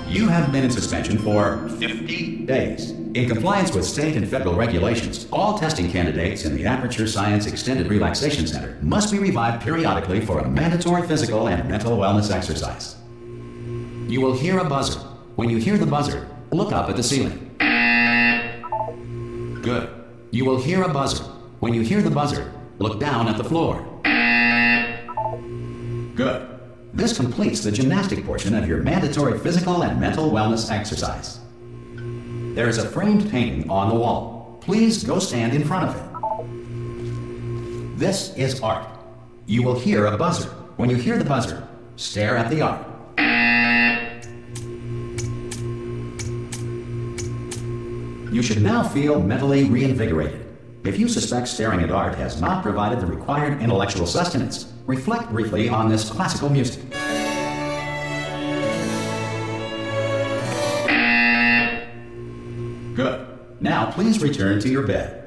You have been in suspension for 50 days. In compliance with state and federal regulations, all testing candidates in the Aperture Science Extended Relaxation Center must be revived periodically for a mandatory physical and mental wellness exercise. You will hear a buzzer. When you hear the buzzer, look up at the ceiling. Good. You will hear a buzzer. When you hear the buzzer, look down at the floor. Good. This completes the gymnastic portion of your mandatory physical and mental wellness exercise. There is a framed painting on the wall. Please go stand in front of it. This is art. You will hear a buzzer. When you hear the buzzer, stare at the art. You should now feel mentally reinvigorated. If you suspect staring at art has not provided the required intellectual sustenance, reflect briefly on this classical music. Good. Now please return to your bed.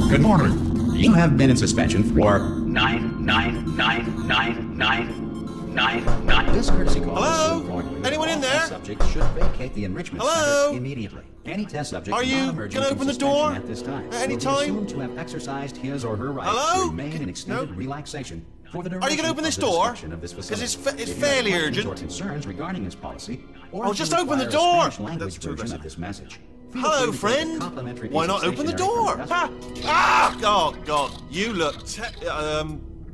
Good morning. You have been in suspension for 9999999. This courtesy call. Hello? Anyone in there? Subject should vacate the enrichment center immediately. Any test subject are you gonna open the door at this time at any time? To have exercised his or her right Hello? to remain in extended relaxation for the duration. Are you gonna open this door? Because it's fairly urgent. Or concerns regarding this policy, or oh, just open the door. Language version of this message. Hello, friend. Why not open the door? Ah! Ah! Oh, God. You look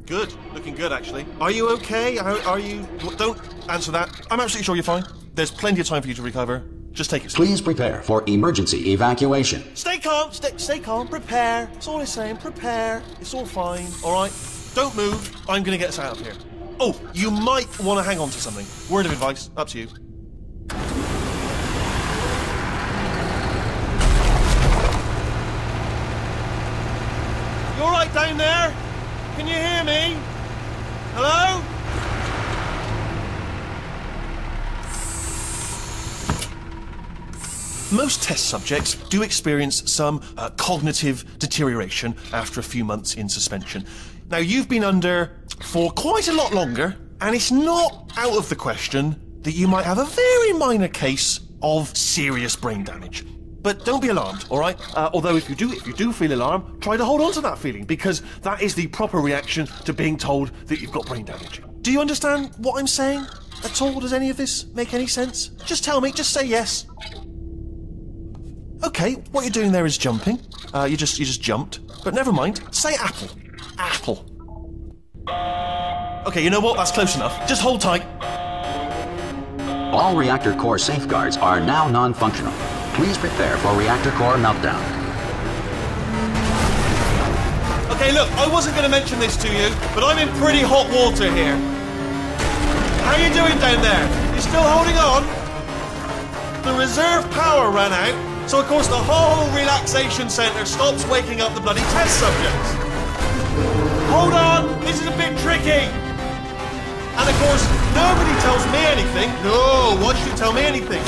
good. Looking good, actually. Are you okay? Are you... Don't answer that. I'm absolutely sure you're fine. There's plenty of time for you to recover. Just take it slow. Please prepare for emergency evacuation. Stay calm. Stay calm. Prepare. That's all I'm saying. Prepare. It's all fine. All right? Don't move. I'm going to get us out of here. Oh, you might want to hang on to something. Word of advice. Up to you. You all right down there? Can you hear me? Hello? Most test subjects do experience some cognitive deterioration after a few months in suspension. Now, you've been under for quite a lot longer, and it's not out of the question that you might have a very minor case of serious brain damage. But don't be alarmed, all right? Although if you do feel alarm, try to hold on to that feeling, because that is the proper reaction to being told that you've got brain damage. Do you understand what I'm saying at all? Does any of this make any sense? Just tell me, just say yes. Okay, what you're doing there is jumping. You just jumped. But never mind, say apple. Apple. Okay, you know what? That's close enough. Just hold tight. All reactor core safeguards are now non-functional. Please prepare for reactor core meltdown. Okay, look, I wasn't going to mention this to you, but I'm in pretty hot water here. How you doing down there? You still holding on? The reserve power ran out, so of course the whole relaxation centre stops waking up the bloody test subjects. Hold on, this is a bit tricky. And of course, nobody tells me anything. No, why should you tell me anything?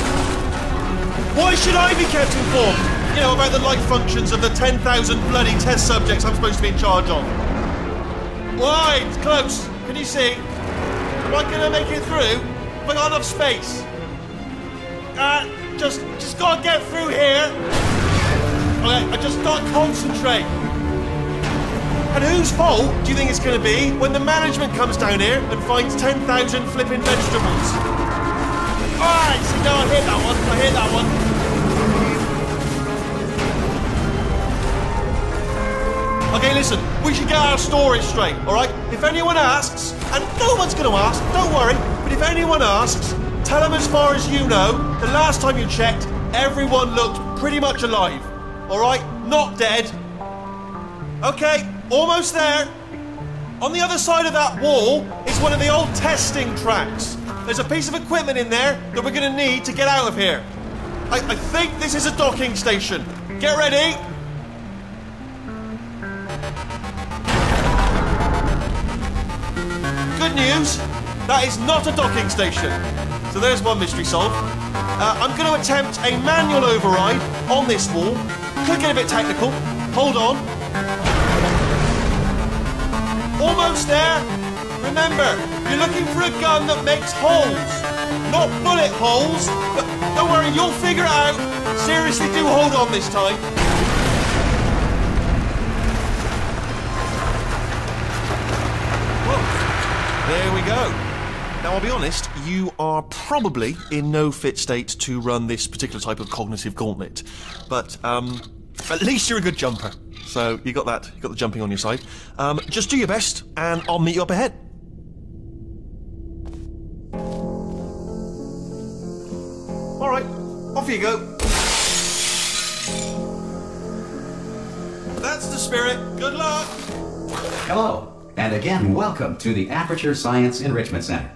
Why should I be kept informed? You know, about the life functions of the 10,000 bloody test subjects I'm supposed to be in charge of. Why? It's close. Can you see? Am I gonna make it through? Have I got enough space? Just gotta get through here. Okay, I just gotta concentrate. And whose fault do you think it's going to be when the management comes down here and finds 10,000 flipping vegetables? Alright, see, no, I hit that one. I hit that one. Okay, listen, we should get our story straight, alright? If anyone asks, and no one's going to ask, don't worry, but if anyone asks, tell them as far as you know, the last time you checked, everyone looked pretty much alive. Alright? Not dead. Okay. Almost there. On the other side of that wall is one of the old testing tracks. There's a piece of equipment in there that we're going to need to get out of here. I think this is a docking station. Get ready. Good news, that is not a docking station. So there's one mystery solved. I'm going to attempt a manual override on this wall. Could get a bit technical. Hold on. Almost there. Remember, you're looking for a gun that makes holes, not bullet holes. But don't worry, you'll figure it out. Seriously, do hold on this time. Whoa. There we go. Now, I'll be honest, you are probably in no fit state to run this particular type of cognitive gauntlet. But, at least you're a good jumper. So, you got that. You got the jumping on your side. Just do your best, and I'll meet you up ahead. Alright, off you go. That's the spirit. Good luck. Hello, and again, welcome to the Aperture Science Enrichment Center.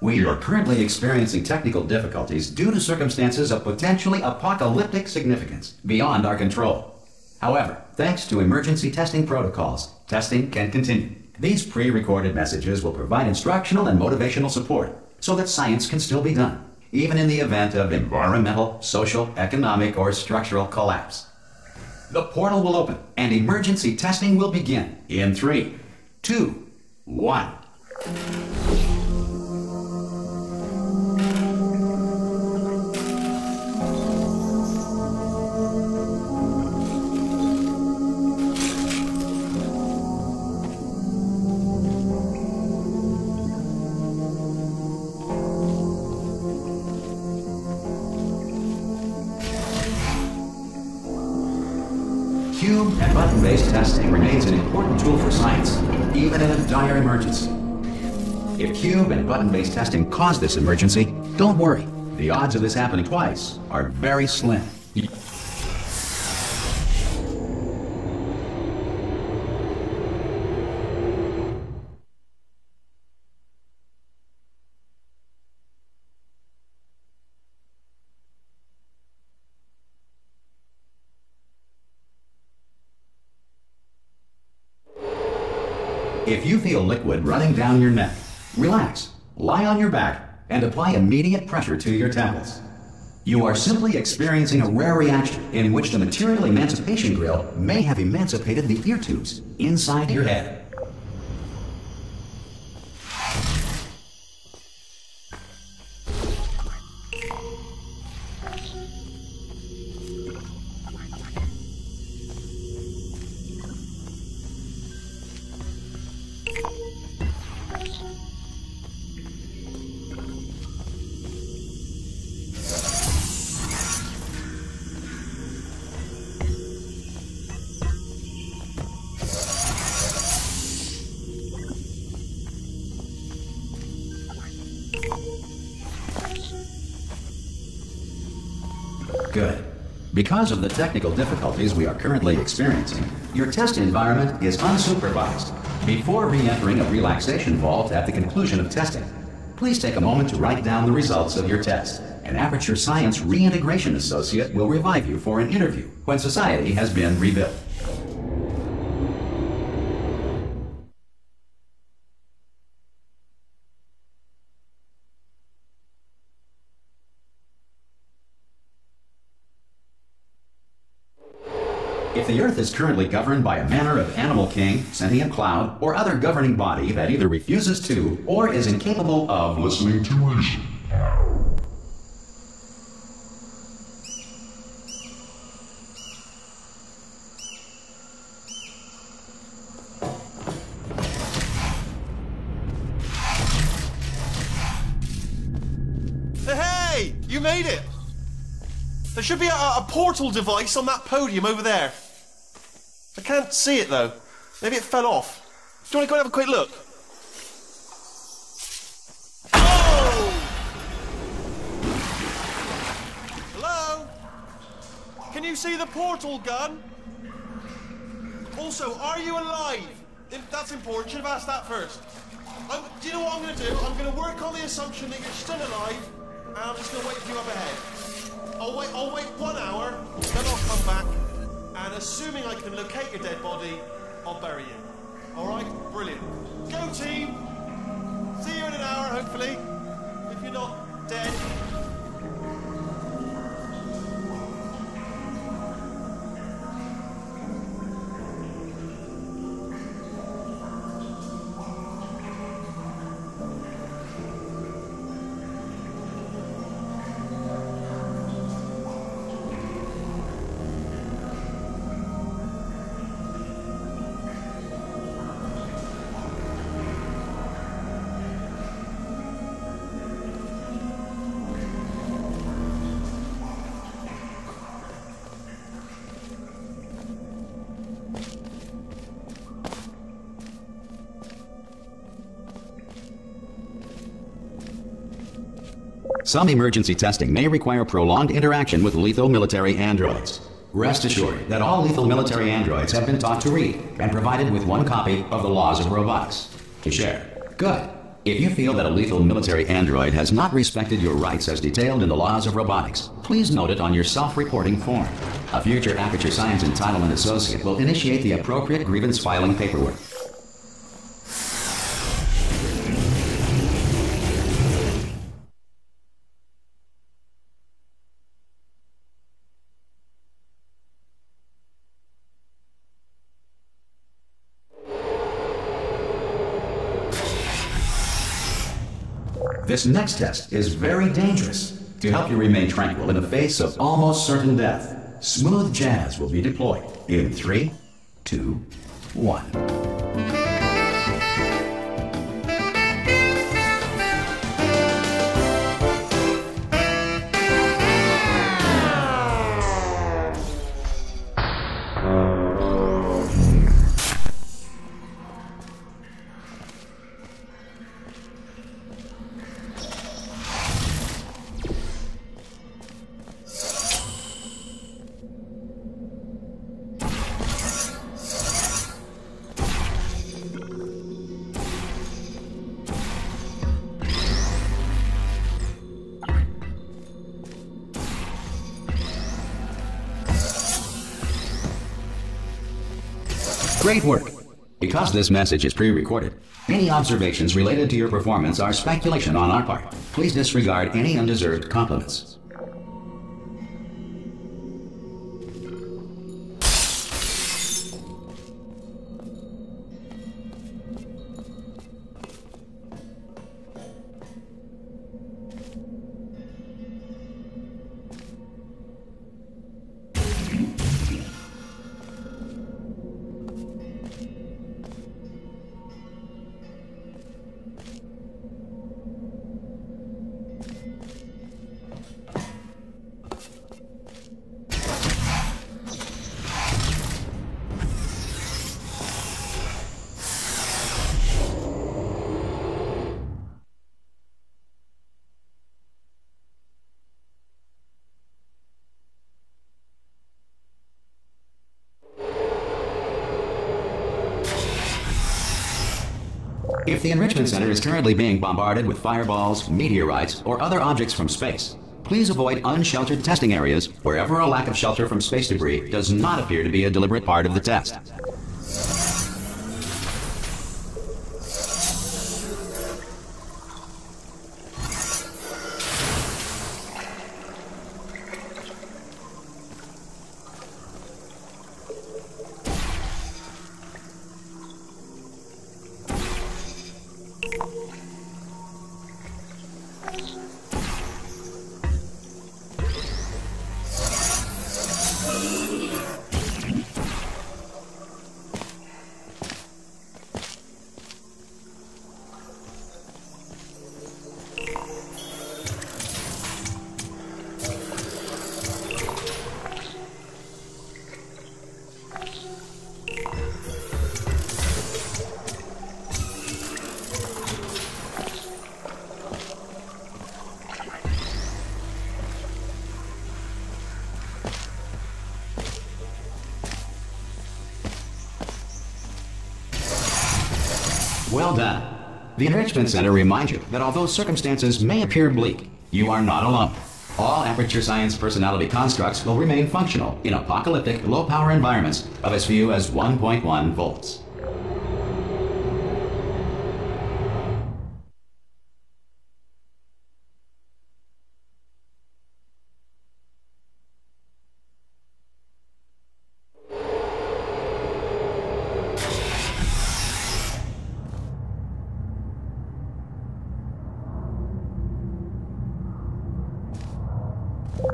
We are currently experiencing technical difficulties due to circumstances of potentially apocalyptic significance beyond our control. However, thanks to emergency testing protocols, testing can continue. These pre-recorded messages will provide instructional and motivational support so that science can still be done, even in the event of environmental, social, economic, or structural collapse. The portal will open and emergency testing will begin in 3, 2, 1. Cube and button-based testing remains an important tool for science, even in a dire emergency. If cube and button-based testing caused this emergency, don't worry. The odds of this happening twice are very slim. If you feel liquid running down your neck, relax, lie on your back, and apply immediate pressure to your temples. You are simply experiencing a rare reaction in which the material emancipation grill may have emancipated the ear tubes inside your head. Good. Because of the technical difficulties we are currently experiencing, your test environment is unsupervised before re-entering a relaxation vault at the conclusion of testing. please take a moment to write down the results of your test. An Aperture Science Reintegration Associate will revive you for an interview when society has been rebuilt. If the Earth is currently governed by a manner of animal king, sentient cloud, or other governing body that either refuses to or is incapable of listening to reason. Hey! You made it! There should be a portal device on that podium over there. I can't see it though. Maybe it fell off. Do you want to go and have a quick look? Oh! Hello? Can you see the portal gun? Also, are you alive? That's important. Should have asked that first. Do you know what I'm going to do? I'm going to work on the assumption that you're still alive, and I'm just going to wait for you up ahead. I'll wait 1 hour, then I'll come back, and assuming I can locate your dead body, I'll bury you. Alright? Brilliant. Go team! See you in an hour, hopefully. If you're not dead. Some emergency testing may require prolonged interaction with lethal military androids. Rest assured that all lethal military androids have been taught to read and provided with 1 copy of the Laws of Robotics to share. Good. If you feel that a lethal military android has not respected your rights as detailed in the Laws of Robotics, please note it on your self-reporting form. A future Aperture Science Entitlement Associate will initiate the appropriate grievance filing paperwork. This next test is very dangerous. To help you remain tranquil in the face of almost certain death, smooth jazz will be deployed in 3, 2, 1. Great work! Because this message is pre-recorded, any observations related to your performance are speculation on our part. Please disregard any undeserved compliments. If the Enrichment Center is currently being bombarded with fireballs, meteorites, or other objects from space, please avoid unsheltered testing areas wherever a lack of shelter from space debris does not appear to be a deliberate part of the test. Well done. The Enrichment Center reminds you that although circumstances may appear bleak, you are not alone. All Aperture Science personality constructs will remain functional in apocalyptic, low-power environments of as few as 1.1 volts.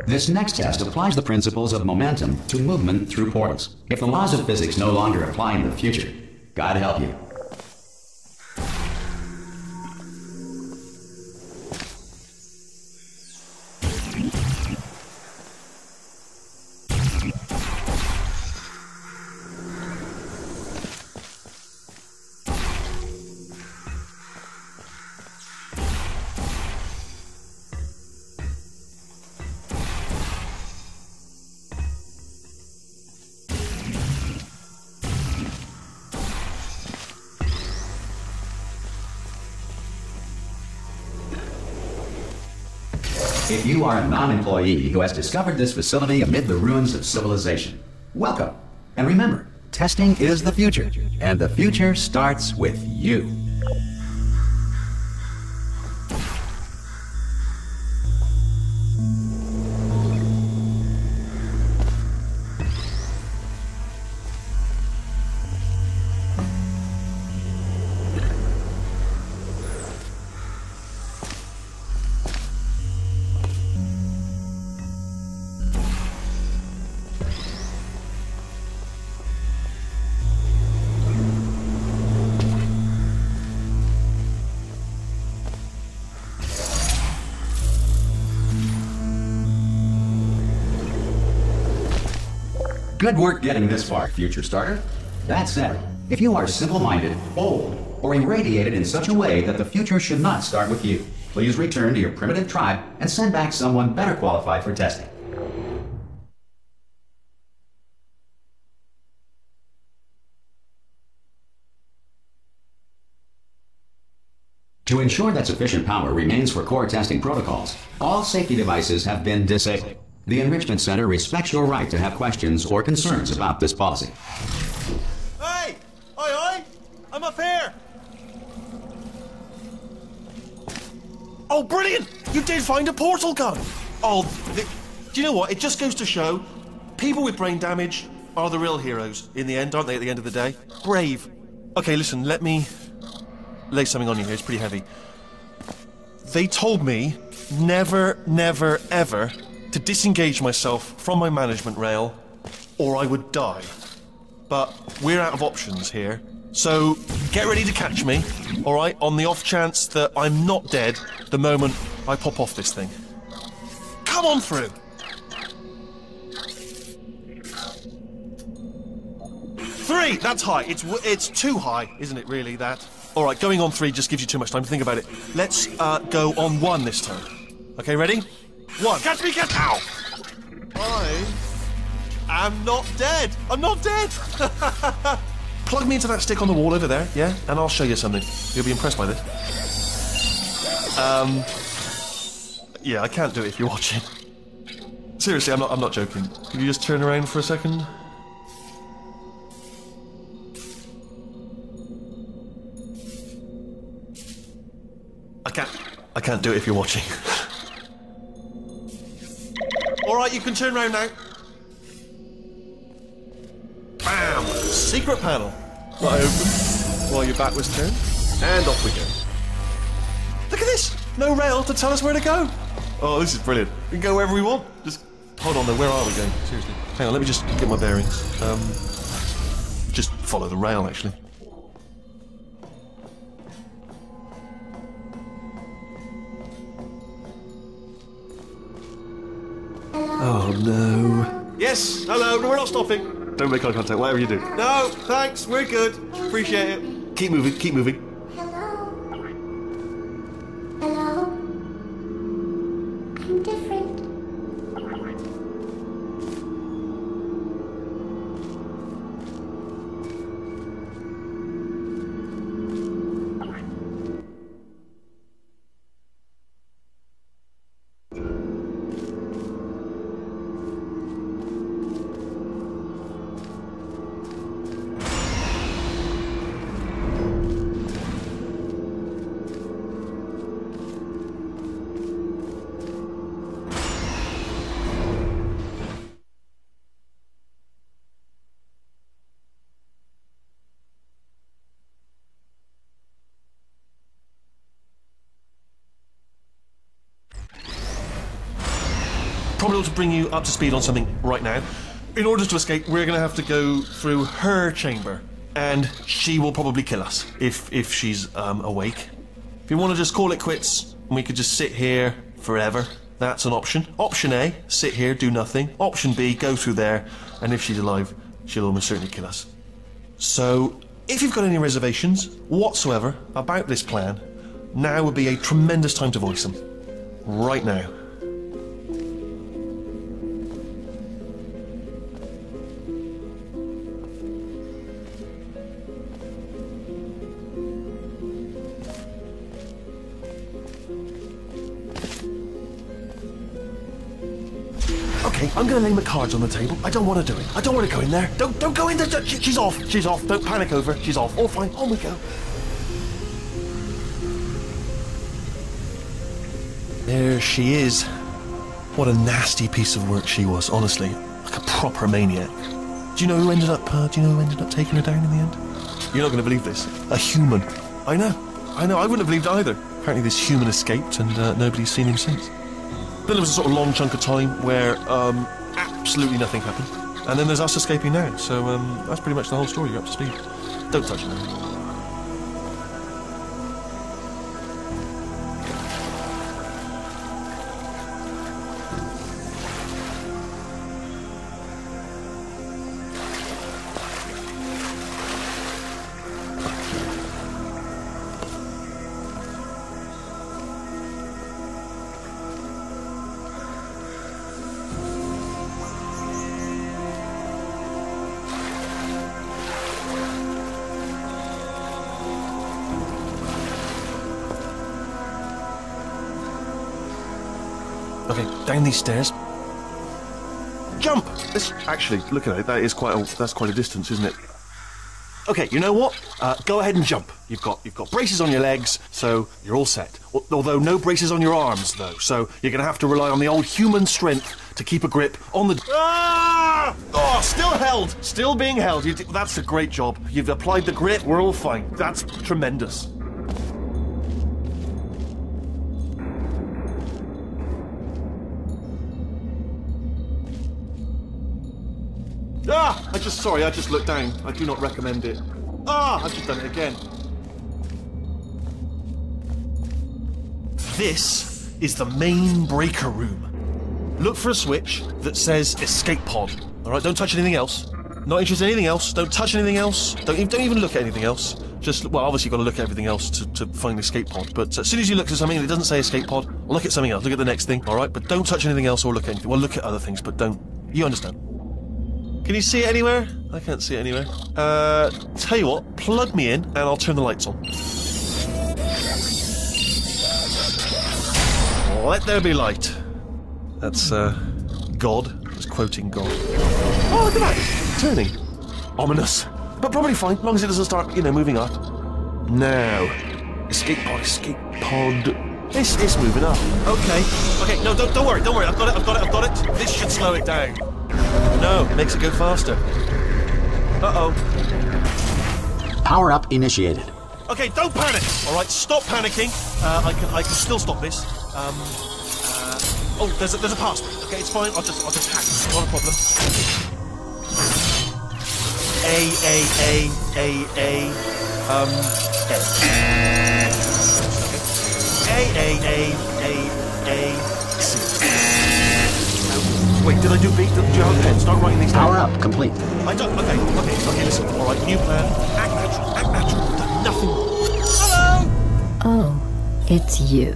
This next test applies the principles of momentum to movement through portals. If the laws of physics no longer apply in the future, God help you. If you are a non-employee who has discovered this facility amid the ruins of civilization, welcome. And remember, testing is the future, and the future starts with you. Good work getting this far, future starter. That said, if you are simple-minded, bold, or irradiated in such a way that the future should not start with you, please return to your primitive tribe and send back someone better qualified for testing. To ensure that sufficient power remains for core testing protocols, all safety devices have been disabled. The Enrichment Center respects your right to have questions or concerns about this policy. Hey! Oi, oi! I'm up here! Oh, brilliant! You did find a portal gun! Oh, do you know what? It just goes to show, people with brain damage are the real heroes in the end, aren't they, at the end of the day? Brave. Okay, listen, let me lay something on you here. It's pretty heavy. They told me never, never, ever to disengage myself from my management rail, or I would die. But we're out of options here, so get ready to catch me, alright, on the off chance that I'm not dead the moment I pop off this thing. Come on through! 3! That's high. It's too high, isn't it, really, that? Alright, going on 3 just gives you too much time to think about it. Let's go on 1 this time. Okay, ready? 1. Catch me, catch... Ow! I am not dead. I'm not dead. plug me into that stick on the wall over there, yeah? And I'll show you something. You'll be impressed by this. Yeah, I can't do it if you're watching. Seriously, I'm not joking. Can you just turn around for a second? I can't do it if you're watching. Alright, you can turn around now. Bam! Secret panel. That open while your back was turned. And off we go. Look at this! No rail to tell us where to go. Oh, this is brilliant. We can go wherever we want. Just hold on though, where are we going? Seriously. Hang on, let me just get my bearings. Just follow the rail actually. Oh no. Yes, hello, no, we're not stopping. Don't make eye contact, whatever you do. No, thanks, we're good. Appreciate it. Keep moving, keep moving. Hello? Hello? I'm different. Probably ought to bring you up to speed on something right now. In order to escape, we're going to have to go through her chamber, and she will probably kill us if she's awake. If you want to just call it quits, and we could just sit here forever, that's an option. Option A, sit here, do nothing. Option B, go through there, and if she's alive, she'll almost certainly kill us. So, if you've got any reservations whatsoever about this plan, now would be a tremendous time to voice them. Right now. Okay, I'm gonna lay my cards on the table. I don't want to do it. I don't want to go in there. Don't go in there. She's off. She's off. Don't panic over. She's off. All fine. On we go. There she is. What a nasty piece of work she was, honestly. Like a proper maniac. Do you know who ended up taking her down in the end? You're not gonna believe this. A human. I know. I wouldn't have believed either. Apparently this human escaped and nobody's seen him since. Then there was a sort of long chunk of time where absolutely nothing happened. And then there's us escaping now. So that's pretty much the whole story. You're up to speed. Don't touch it. Okay, down these stairs. Jump! Actually, look at it. That's quite a distance, isn't it? Okay, you know what? Go ahead and jump. You've got braces on your legs, so you're all set. Although no braces on your arms, though. So you're going to have to rely on the old human strength to keep a grip on the. Ah! Oh, still held. Still being held. That's a great job. You've applied the grip. We're all fine. That's tremendous. Ah! I just looked down. I do not recommend it. Ah! I've just done it again. This is the main breaker room. Look for a switch that says escape pod. Alright, don't touch anything else. Not interested in anything else. Don't touch anything else. Don't even look at anything else. Just, well, obviously you've got to look at everything else to find the escape pod. But as soon as you look at something that doesn't say escape pod, look at something else. Look at the next thing, alright? But don't touch anything else or look at anything. Well, look at other things, but don't. You understand. Can you see it anywhere? I can't see it anywhere. Tell you what, plug me in and I'll turn the lights on. Let there be light. That's, God. I was quoting God. Oh, look at that! Turning. Ominous. But probably fine, as long as it doesn't start, moving up. Now. Escape pod. It's moving up. Okay, no, don't worry. I've got it. This should slow it down. No, it makes it go faster. Uh-oh. Power up initiated. Okay, don't panic! Alright, stop panicking. I can still stop this. Oh, there's a password. Okay, it's fine. I'll just hack it. Not a problem. C. Wait, did I do B? Do you have a pen? Start writing these down. Power up complete. I don't. Okay, listen. Alright, new plan. Act natural. Done nothing. Hello! Oh, it's you.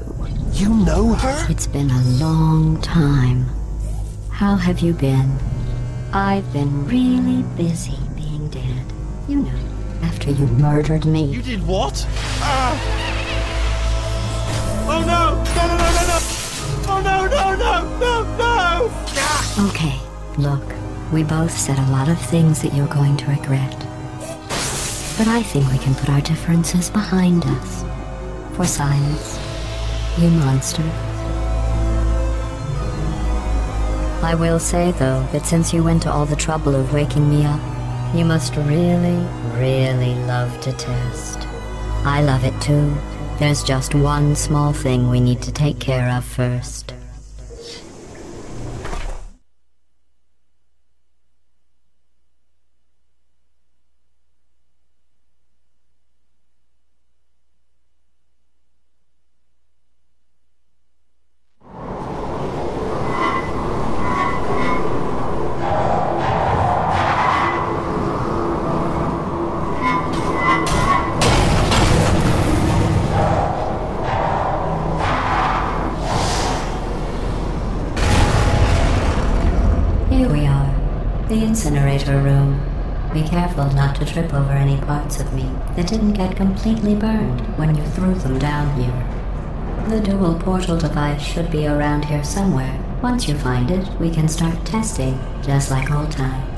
You know her? It's been a long time. How have you been? I've been really busy being dead. You know, after you murdered me. You did what? Oh no! No! Oh no! Ah! Okay, look, we both said a lot of things that you're going to regret. But I think we can put our differences behind us. For science, you monster. I will say, though, that since you went to all the trouble of waking me up, you must really, really love to test. I love it too. There's just one small thing we need to take care of first. Here we are, the incinerator room. Be careful not to trip over any parts of me that didn't get completely burned when you threw them down here. The dual portal device should be around here somewhere. Once you find it, we can start testing, just like old times.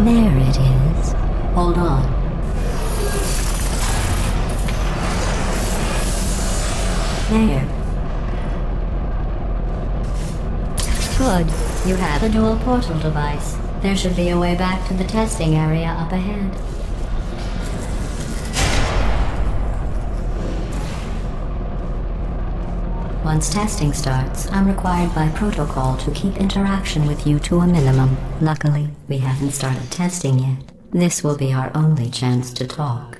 There it is. Hold on. There. Good. You have the dual portal device. There should be a way back to the testing area up ahead. Once testing starts, I'm required by protocol to keep interaction with you to a minimum. Luckily, we haven't started testing yet. This will be our only chance to talk.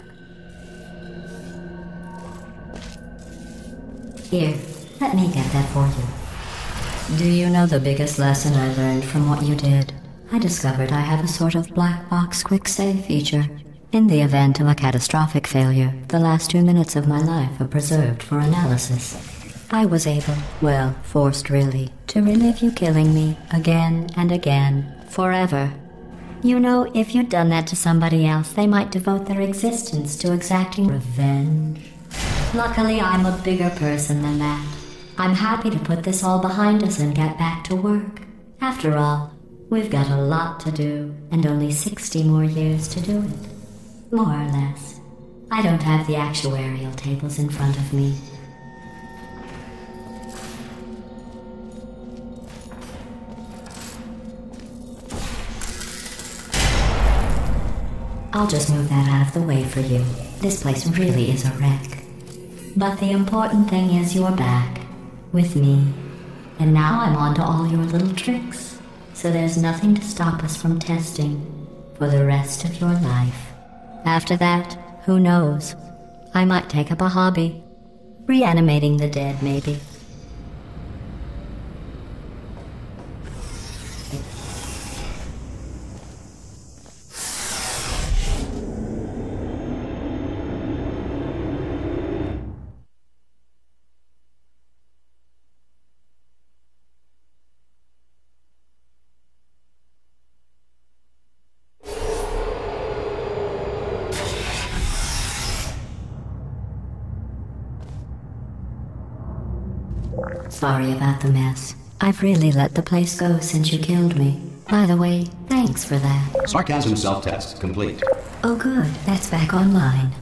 Here, let me get that for you. Do you know the biggest lesson I learned from what you did? I discovered I have a sort of black box quick save feature. In the event of a catastrophic failure, the last 2 minutes of my life are preserved for analysis. I was able, well, forced really, to relive you killing me again and again, forever. You know, if you'd done that to somebody else, they might devote their existence to exacting revenge. Luckily, I'm a bigger person than that. I'm happy to put this all behind us and get back to work. After all, we've got a lot to do, and only 60 more years to do it. More or less. I don't have the actuarial tables in front of me. I'll just move that out of the way for you. This place really is a wreck. But the important thing is you're back. With me. And now I'm on to all your little tricks. so there's nothing to stop us from testing for the rest of your life. After that, who knows? I might take up a hobby. Reanimating the dead, maybe. Sorry about the mess. I've really let the place go since you killed me. By the way, thanks for that. Sarcasm self-test complete. Oh good, that's back online.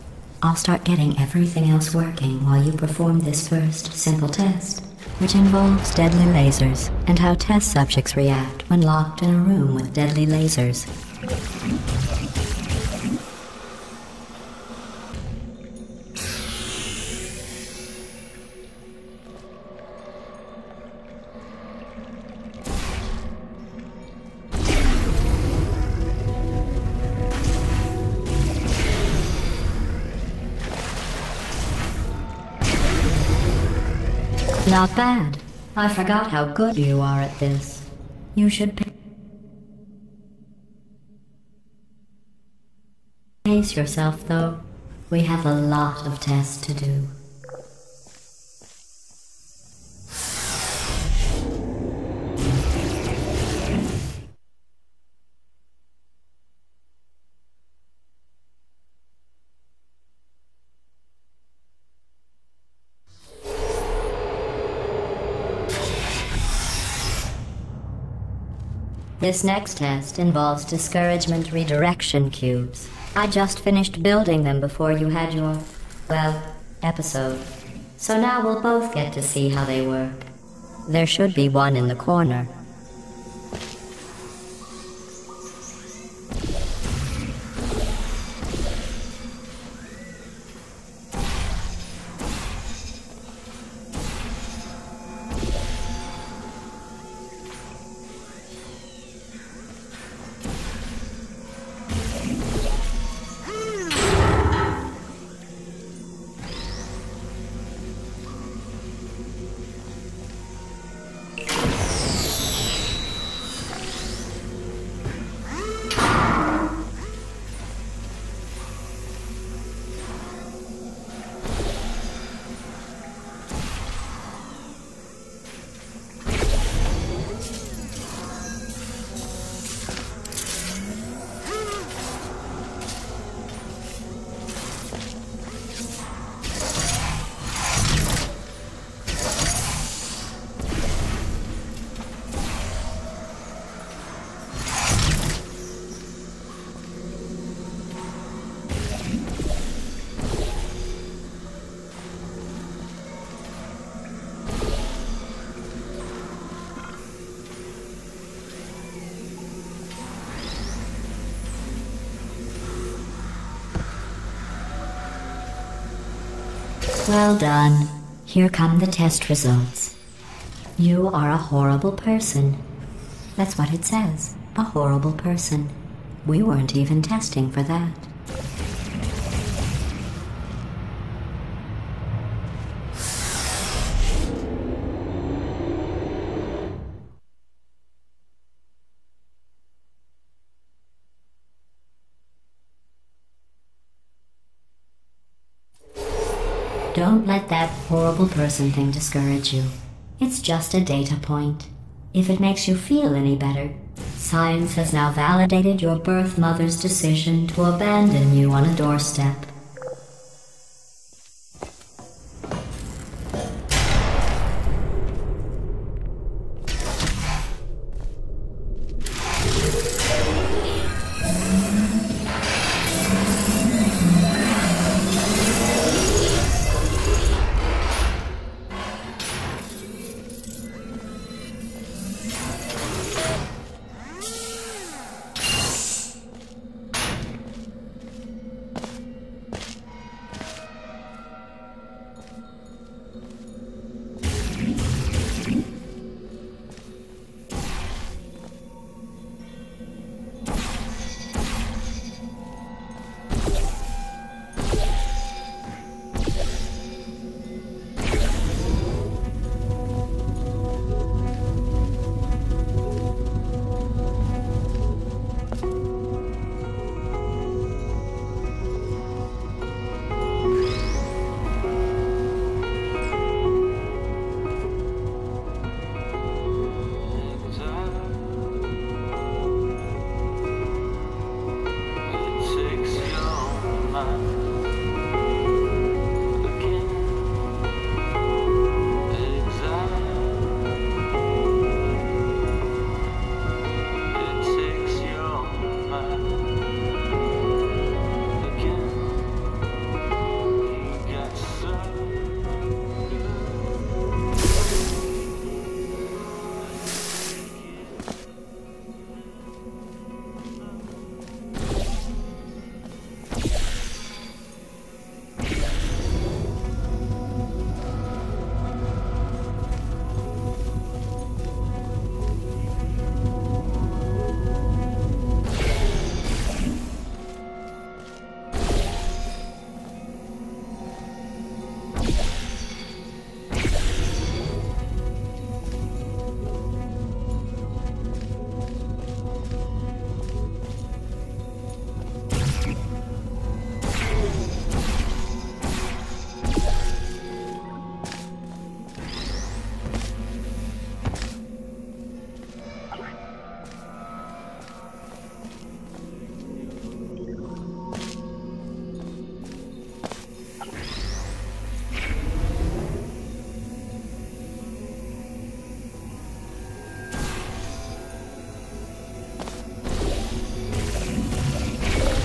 I'll start getting everything else working while you perform this first simple test, which involves deadly lasers and how test subjects react when locked in a room with deadly lasers. Not bad. I forgot how good you are at this. You should pace yourself, though. We have a lot of tests to do. This next test involves discouragement redirection cubes. I just finished building them before you had your, well, episode. So now we'll both get to see how they work. There should be one in the corner. Well done. Here come the test results. You are a horrible person. That's what it says. A horrible person. We weren't even testing for that. Don't let that horrible person thing discourage you. It's just a data point. If it makes you feel any better, science has now validated your birth mother's decision to abandon you on a doorstep.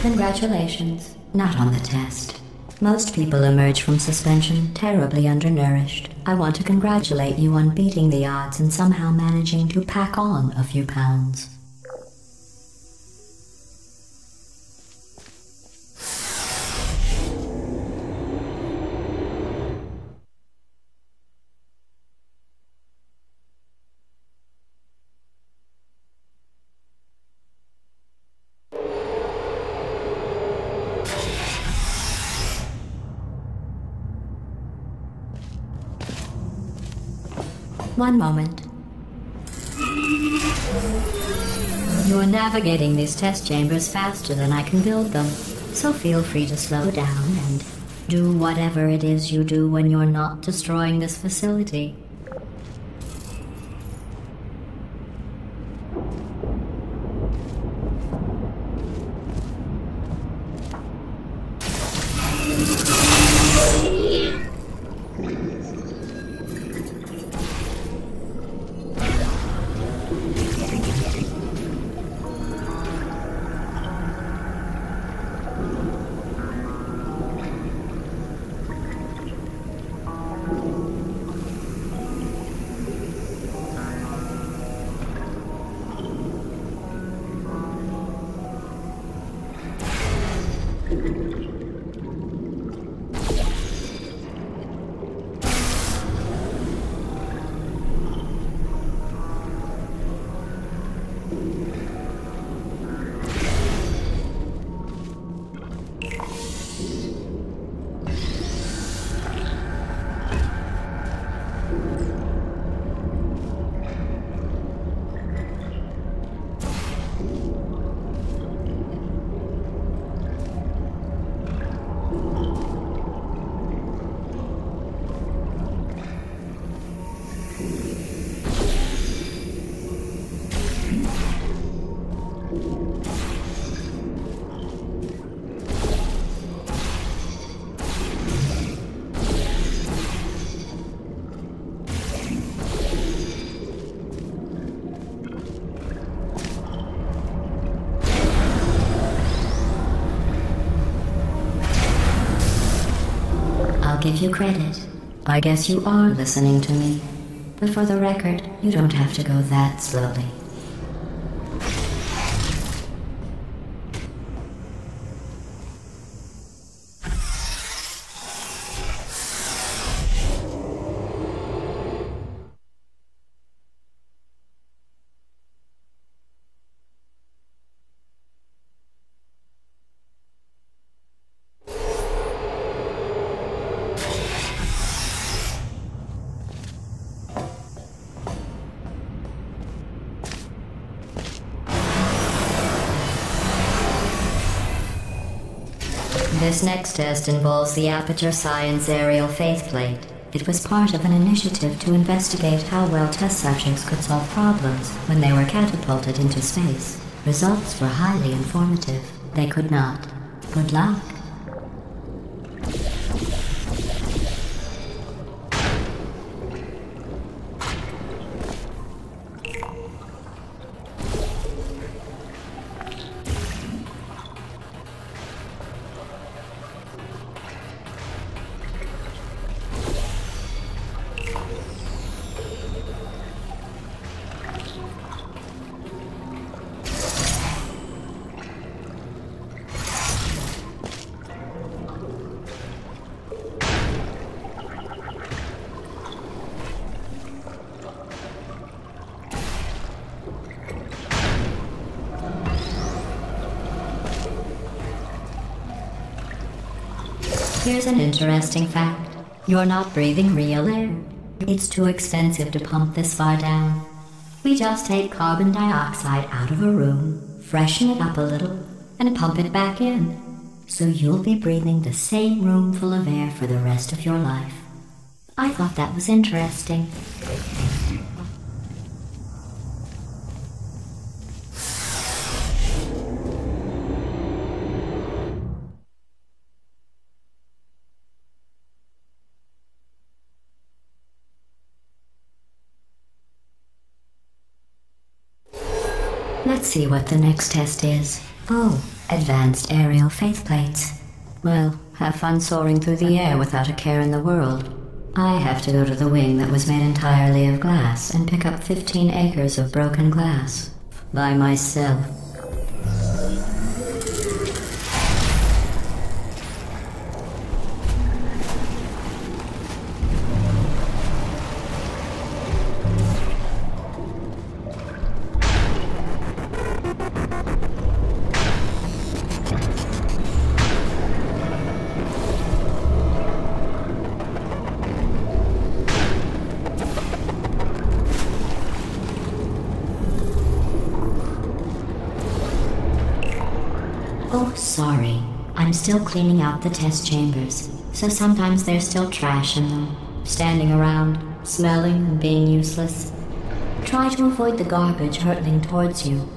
Congratulations. Not on the test. Most people emerge from suspension terribly undernourished. I want to congratulate you on beating the odds and somehow managing to pack on a few pounds. One moment. You're navigating these test chambers faster than I can build them, so feel free to slow down and do whatever it is you do when you're not destroying this facility. Give you credit. I guess you are listening to me. But for the record, you don't have to go that slowly. This next test involves the Aperture Science Aerial Faithplate. It was part of an initiative to investigate how well test subjects could solve problems when they were catapulted into space. Results were highly informative. They could not. Good luck. Here's an interesting fact. You're not breathing real air. It's too expensive to pump this far down. We just take carbon dioxide out of a room, freshen it up a little, and pump it back in. So you'll be breathing the same room full of air for the rest of your life. I thought that was interesting. Let's see what the next test is. Oh, advanced aerial faith plates. Well, have fun soaring through the air without a care in the world. I have to go to the wing that was made entirely of glass and pick up 15 acres of broken glass. By myself. Oh, sorry. I'm still cleaning out the test chambers, so sometimes there's still trash in them, standing around, smelling and being useless. Try to avoid the garbage hurtling towards you.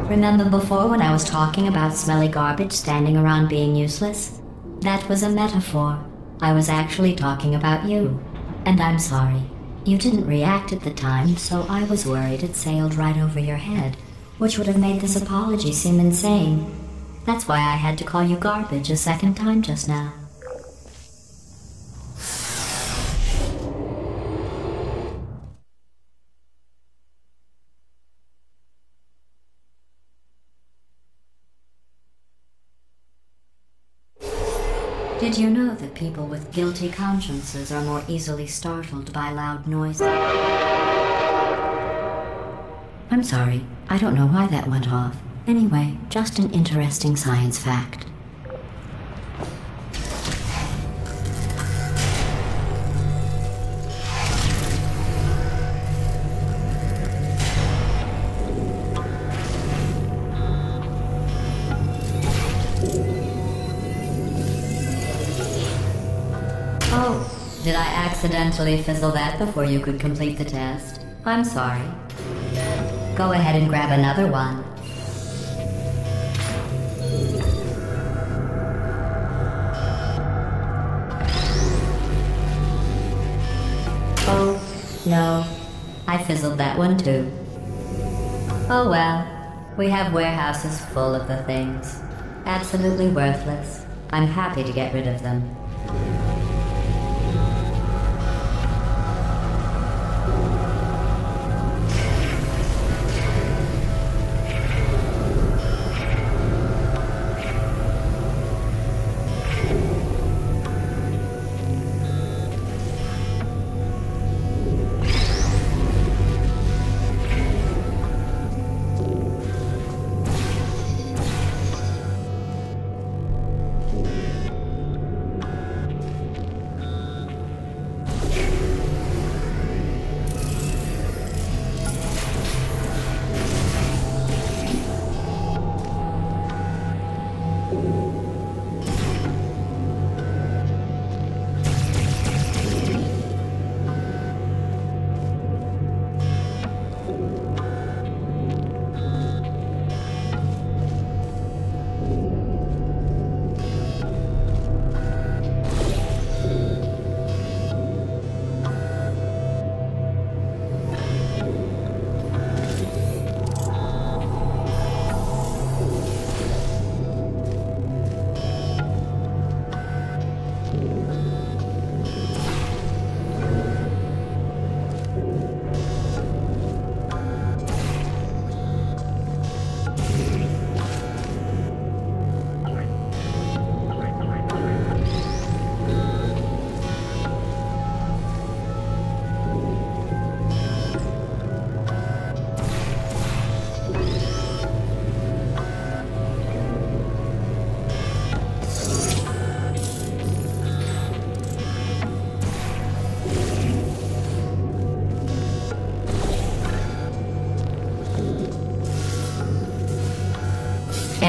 Remember before when I was talking about smelly garbage standing around being useless? That was a metaphor. I was actually talking about you. And I'm sorry. You didn't react at the time, so I was worried it sailed right over your head, which would have made this apology seem insane. That's why I had to call you garbage a second time just now. Did you know that people with guilty consciences are more easily startled by loud noises? I'm sorry, I don't know why that went off. Anyway, just an interesting science fact. Oh, did I accidentally fizzle that before you could complete the test? I'm sorry. Go ahead and grab another one. Oh, no. I fizzled that one too. Oh well. We have warehouses full of the things. Absolutely worthless. I'm happy to get rid of them.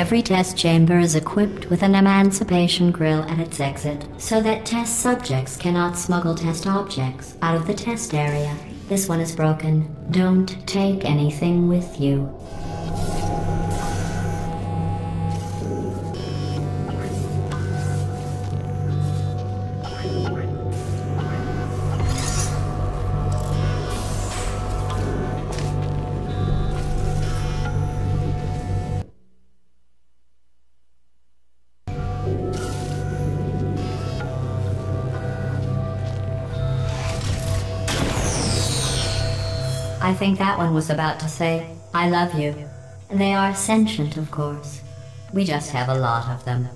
Every test chamber is equipped with an emancipation grill at its exit, so that test subjects cannot smuggle test objects out of the test area. This one is broken. Don't take anything with you. I think that one was about to say, I love you. They are sentient, of course. We just have a lot of them.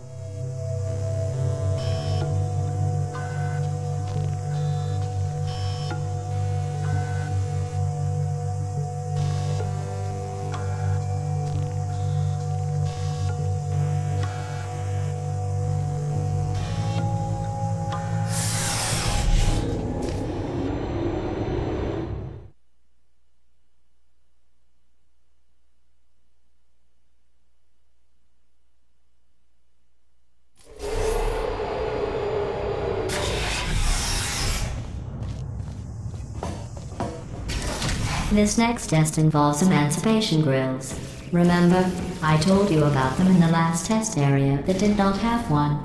This next test involves emancipation grills. Remember, I told you about them in the last test area that did not have one.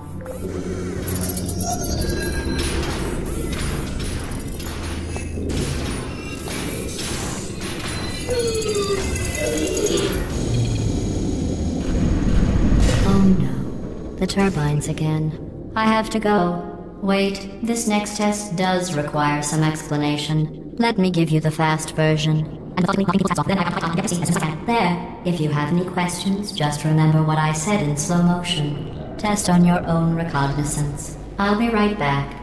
Oh no, the turbines again. I have to go. Wait, this next test does require some explanation. Let me give you the fast version. There, if you have any questions, just remember what I said in slow motion. Test on your own recognizance. I'll be right back.